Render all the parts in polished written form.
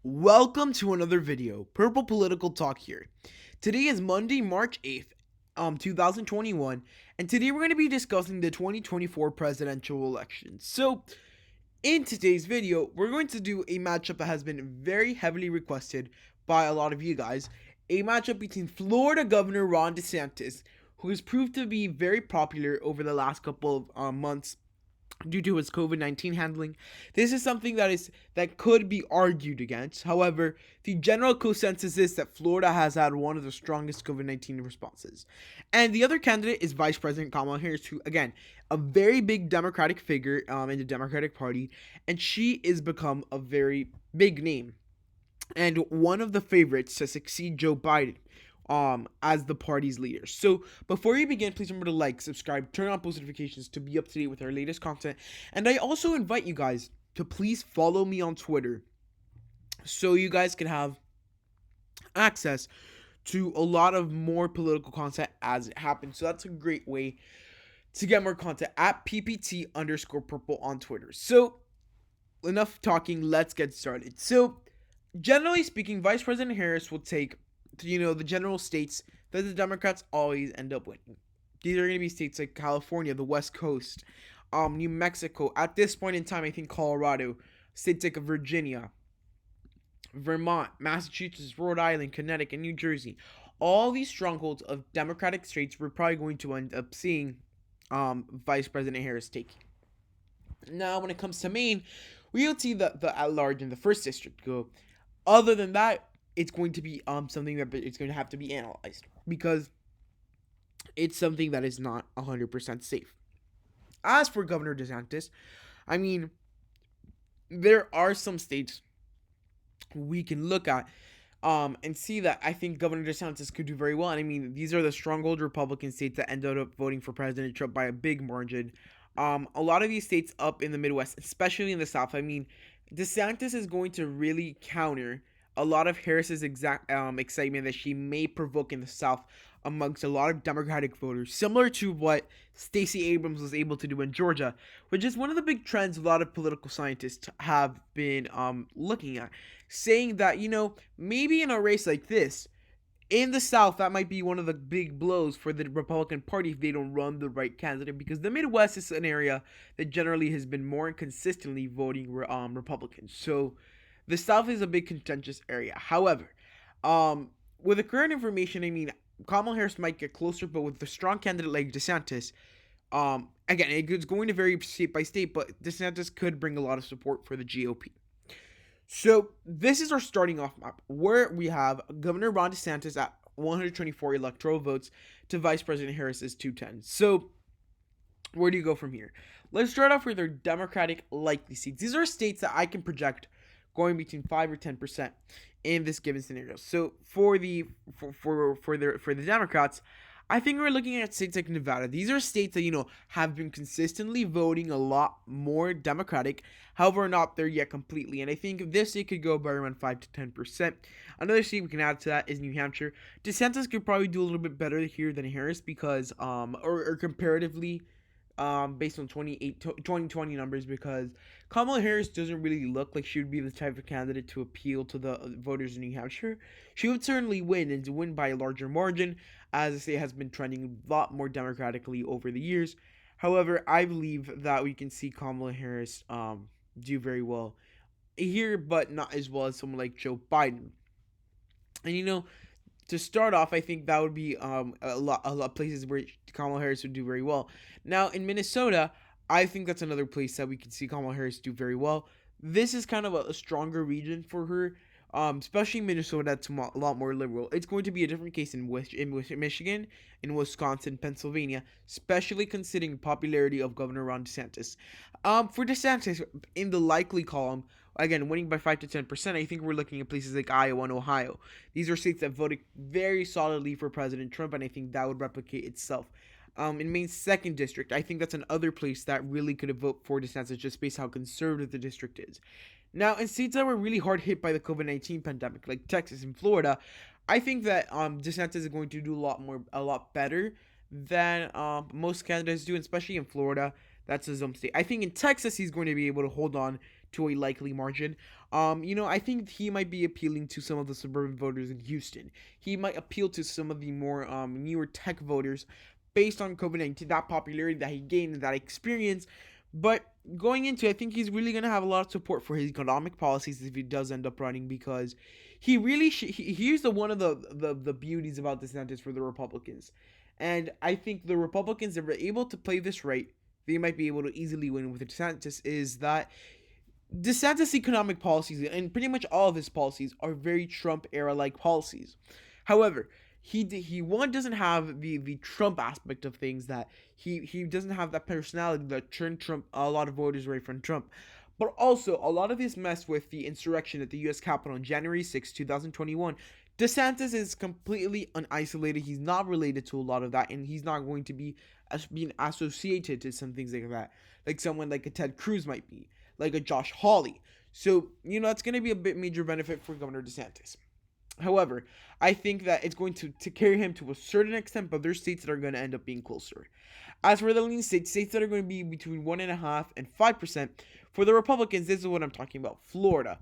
Welcome to another video, Purple Political Talk here. Today is Monday, March 8th, 2021, and today we're going to be discussing the 2024 presidential election. So, in today's video, we're going to do a matchup that has been very heavily requested by a lot of you guys. A matchup between Florida Governor Ron DeSantis, who has proved to be very popular over the last couple of months due to his COVID-19 handling. This is something that could be argued against. However, the general consensus is that Florida has had one of the strongest COVID-19 responses. And the other candidate is Vice President Kamala Harris, who, again, a very big Democratic figure in the Democratic Party, and she has become a very big name and one of the favorites to succeed Joe Biden as the party's leader. So before you begin, please remember to like, subscribe, turn on post notifications to be up to date with our latest content. And I also invite you guys to please follow me on Twitter so you guys can have access to a lot of more political content as it happens. So that's a great way to get more content at PPT_purple on Twitter. So enough talking, let's get started. So generally speaking, Vice President Harris will take the general states that the Democrats always end up winning. These are going to be states like California, the West Coast, New Mexico. At this point in time, I think Colorado, states like Virginia, Vermont, Massachusetts, Rhode Island, Connecticut, New Jersey. All these strongholds of Democratic states we're probably going to end up seeing Vice President Harris taking. Now, when it comes to Maine, we'll see the at-large in the 1st district go. Other than that, it's going to be something that it's going to have to be analyzed because it's something that is not 100% safe. As for Governor DeSantis, I mean, there are some states we can look at and see that I think Governor DeSantis could do very well. And I mean, these are the stronghold Republican states that ended up voting for President Trump by a big margin. A lot of these states up in the Midwest, especially in the South, I mean, DeSantis is going to really counter a lot of Harris's excitement that she may provoke in the South amongst a lot of Democratic voters, similar to what Stacey Abrams was able to do in Georgia, which is one of the big trends a lot of political scientists have been looking at, saying that, maybe in a race like this, in the South, that might be one of the big blows for the Republican Party if they don't run the right candidate, because the Midwest is an area that generally has been more consistently voting Republicans. So the South is a big contentious area. However, with the current information, I mean, Kamala Harris might get closer, but with the strong candidate like DeSantis, again, it's going to vary state by state, but DeSantis could bring a lot of support for the GOP. So this is our starting off map, where we have Governor Ron DeSantis at 124 electoral votes to Vice President Harris's 210. So where do you go from here? Let's start off with our Democratic likely seats. These are states that I can project going between 5 or 10% in this given scenario. So for the Democrats, I think we're looking at states like Nevada. These are states that have been consistently voting a lot more Democratic, however, not there yet completely. And I think this state could go by around 5 to 10%. Another state we can add to that is New Hampshire. DeSantis could probably do a little bit better here than Harris because, or comparatively, based on 2020 numbers, because Kamala Harris doesn't really look like she would be the type of candidate to appeal to the voters in New Hampshire. She would certainly win, and to win by a larger margin, as I say, has been trending a lot more democratically over the years. However, I believe that we can see Kamala Harris do very well here, but not as well as someone like Joe Biden. And to start off, I think that would be a lot of places where Kamala Harris would do very well. Now, in Minnesota, I think that's another place that we can see Kamala Harris do very well. This is kind of a stronger region for her, especially Minnesota. That's a lot more liberal. It's going to be a different case in Michigan, in Wisconsin, Pennsylvania, especially considering the popularity of Governor Ron DeSantis. For DeSantis, in the likely column, again, winning by 5 to 10%, I think we're looking at places like Iowa and Ohio. These are states that voted very solidly for President Trump, and I think that would replicate itself. In Maine's 2nd district, I think that's another place that really could have voted for DeSantis just based how conservative the district is. Now, in states that were really hard hit by the COVID-19 pandemic, like Texas and Florida, I think that DeSantis is going to do a lot better than most candidates do, especially in Florida. That's his home state. I think in Texas, he's going to be able to hold on to a likely margin. I think he might be appealing to some of the suburban voters in Houston. He might appeal to some of the more newer tech voters based on COVID-19, that popularity that he gained and that experience. But going into, I think he's really going to have a lot of support for his economic policies if he does end up running, because he really here's one of the beauties about DeSantis for the Republicans. And I think the Republicans, if they're able to play this right, they might be able to easily win with DeSantis, is that DeSantis' economic policies and pretty much all of his policies are very Trump era like policies. However, he doesn't have the Trump aspect of things, that he doesn't have that personality that turned Trump a lot of voters away from Trump. But also, a lot of this mess with the insurrection at the U.S. Capitol on January 6, 2021, DeSantis is completely unisolated. He's not related to a lot of that, and he's not going to be being associated to some things like someone like a Ted Cruz might be, like a Josh Hawley. So, it's going to be a bit major benefit for Governor DeSantis. However, I think that it's going to carry him to a certain extent, but there's states that are going to end up being closer. As for the lean states that are going to be between 1.5% and 5%, for the Republicans, this is what I'm talking about. Florida,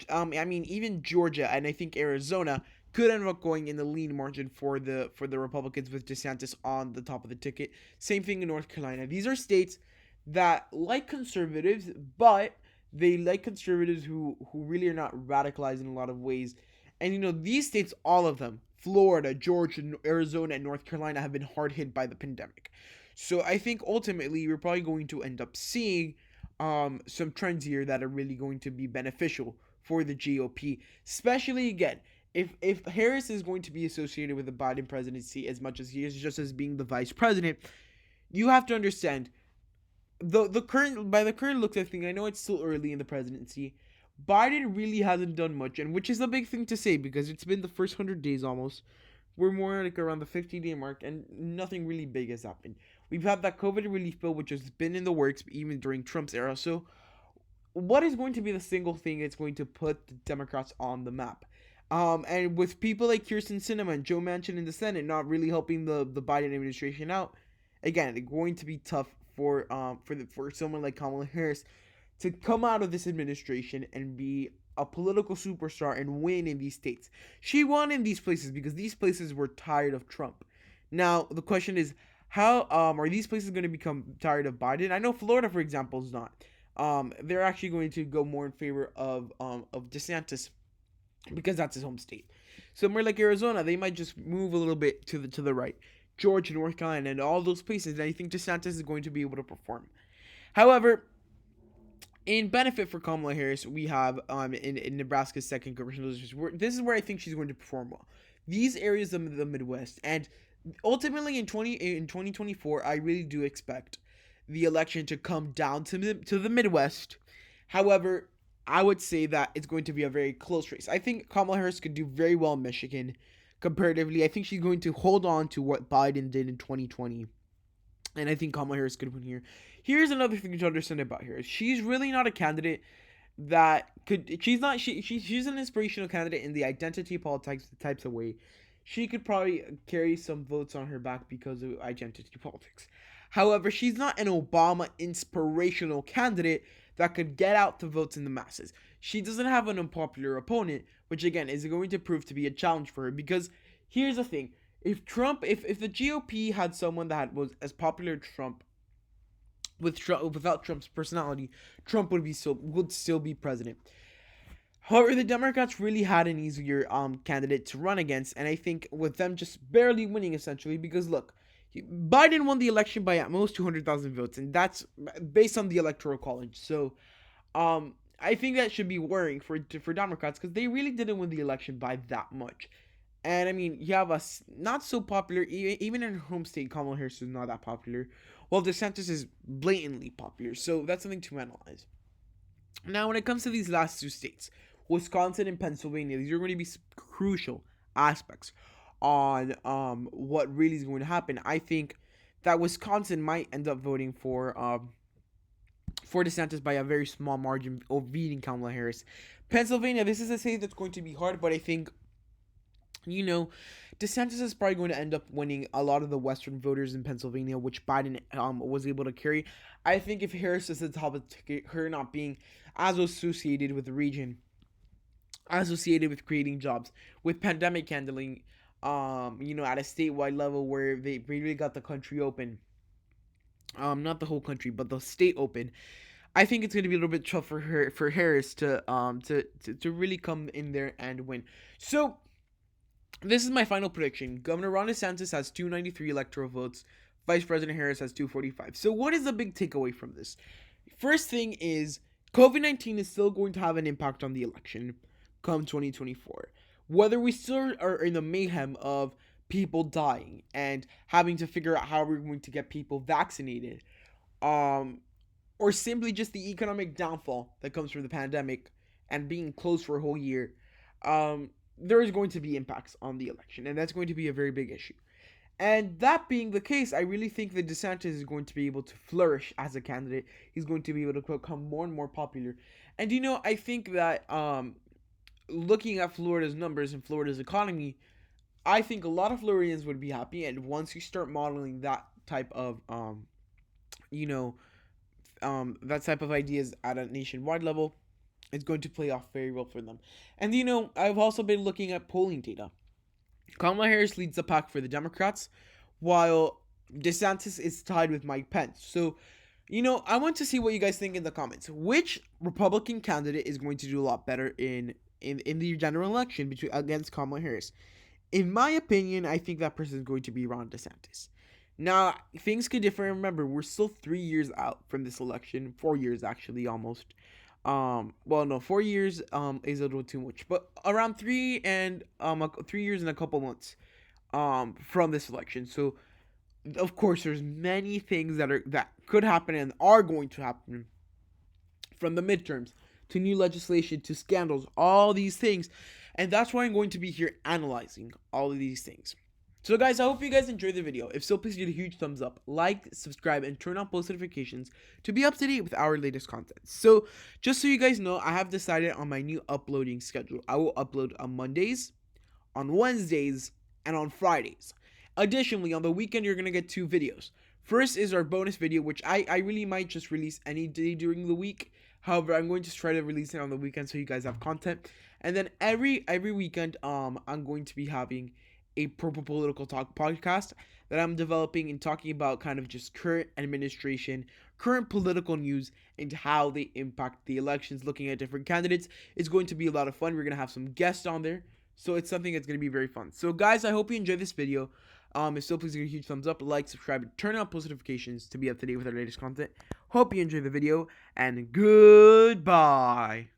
even Georgia, and I think Arizona could end up going in the lean margin for the Republicans with DeSantis on the top of the ticket. Same thing in North Carolina. These are states that like conservatives, but they like conservatives who really are not radicalized in a lot of ways. And these states, all of them, Florida, Georgia, Arizona, and North Carolina, have been hard hit by the pandemic. So I think ultimately we're probably going to end up seeing some trends here that are really going to be beneficial for the GOP, especially again if Harris is going to be associated with the Biden presidency as much as he is just as being the vice president. You have to understand the current looks of things. I know it's still early in the presidency. Biden really hasn't done much, and which is a big thing to say because it's been the first 100 days almost. We're more like around the 50-day mark, and nothing really big has happened. We've had that COVID relief bill, which has been in the works even during Trump's era. So, what is going to be the single thing that's going to put the Democrats on the map? And with people like Kirsten Sinema and Joe Manchin in the Senate not really helping the Biden administration out, again, it's going to be tough for someone like Kamala Harris to come out of this administration and be a political superstar and win in these states. She won in these places because these places were tired of Trump. Now, the question is, how are these places going to become tired of Biden? I know Florida, for example, is not. They're actually going to go more in favor of DeSantis because that's his home state. Somewhere like Arizona, they might just move a little bit to the right. Georgia, North Carolina, and all those places, and I think DeSantis is going to be able to perform. However, in benefit for Kamala Harris, we have in Nebraska's second congressional district. This is where I think she's going to perform well. These areas of the Midwest, and ultimately in 2024, I really do expect the election to come down to the Midwest. However, I would say that it's going to be a very close race. I think Kamala Harris could do very well in Michigan. Comparatively, I think she's going to hold on to what Biden did in 2020. And I think Kamala Harris could win here. Here's another thing to understand about her. She's really not a candidate that could. She's an inspirational candidate in the identity politics types of way. She could probably carry some votes on her back because of identity politics. However, she's not an Obama inspirational candidate that could get out the votes in the masses. She doesn't have an unpopular opponent, which again is going to prove to be a challenge for her. Because here's the thing. If the GOP had someone that was as popular as Trump, without Trump's personality, Trump would still be president. However, the Democrats really had an easier candidate to run against, and I think with them just barely winning essentially, because look, Biden won the election by at most 200,000 votes, and that's based on the Electoral College. So, I think that should be worrying for Democrats because they really didn't win the election by that much. And I mean, you have a not so popular, even in her home state, Kamala Harris is not that popular, while DeSantis is blatantly popular. So that's something to analyze. Now, when it comes to these last two states, Wisconsin and Pennsylvania, these are going to be crucial aspects on what really is going to happen. I think that Wisconsin might end up voting for DeSantis by a very small margin of beating Kamala Harris. Pennsylvania, this is a state that's going to be hard, but I think DeSantis is probably going to end up winning a lot of the Western voters in Pennsylvania, which Biden was able to carry. I think if Harris is at the top of the ticket, her not being as associated with the region, associated with creating jobs, with pandemic handling, at a statewide level where they really got the country open. Not the whole country, but the state open. I think it's going to be a little bit tough for Harris to really come in there and win. So this is my final prediction. Governor Ron DeSantis has 293 electoral votes. Vice President Harris has 245. So what is the big takeaway from this? First thing is COVID-19 is still going to have an impact on the election come 2024. Whether we still are in the mayhem of people dying and having to figure out how we're going to get people vaccinated, or simply just the economic downfall that comes from the pandemic and being closed for a whole year, there is going to be impacts on the election, and that's going to be a very big issue. And that being the case, I really think that DeSantis is going to be able to flourish as a candidate. He's going to be able to become more and more popular. And I think that looking at Florida's numbers and Florida's economy, I think a lot of Floridians would be happy. And once you start modeling that type of that type of ideas at a nationwide level, it's going to play off very well for them. And I've also been looking at polling data. Kamala Harris leads the pack for the Democrats, while DeSantis is tied with Mike Pence. So, I want to see what you guys think in the comments. Which Republican candidate is going to do a lot better in the general election against Kamala Harris? In my opinion, I think that person is going to be Ron DeSantis. Now, things could differ. Remember, we're still 3 years out from this election. 4 years, actually, almost. 4 years is a little too much, but around 3 years and a couple months from this election. So, of course, there's many things that could happen and are going to happen, from the midterms to new legislation to scandals, all these things, and that's why I'm going to be here analyzing all of these things. So guys, I hope you guys enjoyed the video. If so, please give it a huge thumbs up, like, subscribe, and turn on post notifications to be up to date with our latest content. So, just so you guys know, I have decided on my new uploading schedule. I will upload on Mondays, on Wednesdays, and on Fridays. Additionally, on the weekend, you're going to get 2 videos. First is our bonus video, which I really might just release any day during the week. However, I'm going to try to release it on the weekend so you guys have content. And then every weekend, I'm going to be having a Purple Political Talk podcast that I'm developing and talking about kind of just current administration, current political news, and how they impact the elections, looking at different candidates. It's going to be a lot of fun. We're going to have some guests on there, so it's something that's going to be very fun. So guys, I hope you enjoyed this video. If so, please give it a huge thumbs up, like, subscribe, and turn on post notifications to be up to date with our latest content. Hope you enjoyed the video, and goodbye.